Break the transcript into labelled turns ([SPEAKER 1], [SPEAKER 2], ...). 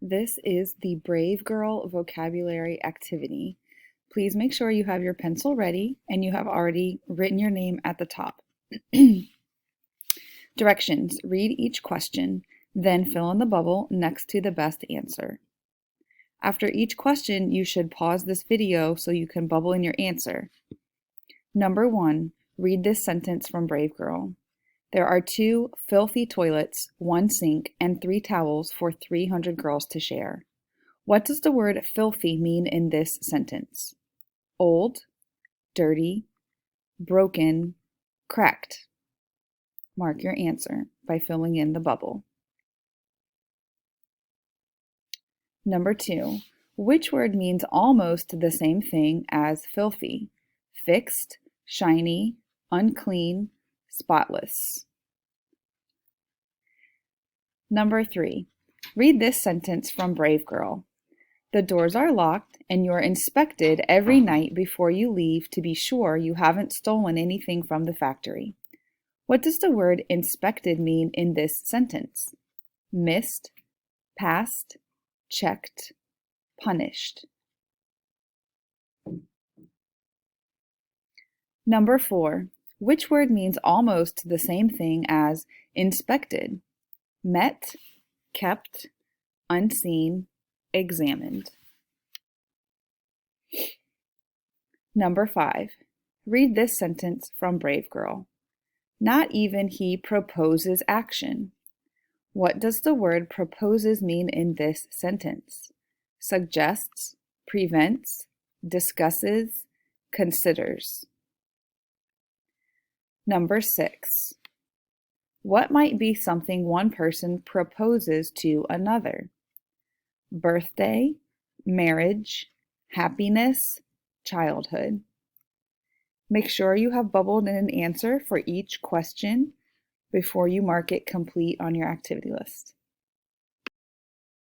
[SPEAKER 1] This is the Brave Girl vocabulary activity. Please make sure you have your pencil ready and you have already written your name at the top. Directions: read each question, then fill in the bubble next to the best answer. After each question, you should pause this video so you can bubble in your answer. Number 1, read this sentence from Brave Girl. There are 2 filthy toilets, 1 sink, and 3 towels for 300 girls to share. What does the word filthy mean in this sentence? Old, dirty, broken, cracked. Mark your answer by filling in the bubble. Number 2, which word means almost the same thing as filthy? Fixed, shiny, unclean, spotless. Number 3, read this sentence from Brave Girl. The doors are locked and you're inspected every night before you leave to be sure you haven't stolen anything from the factory. What does the word inspected mean in this sentence? Missed, passed, checked, punished. Number 4, which word means almost the same thing as inspected? Met, kept, unseen, examined. Number 5, read this sentence from Brave Girl. Not even he proposes action. What does the word proposes mean in this sentence? Suggests, prevents, discusses, considers. Number 6, what might be something one person proposes to another? Birthday, marriage, happiness, childhood. Make sure you have bubbled in an answer for each question before you mark it complete on your activity list.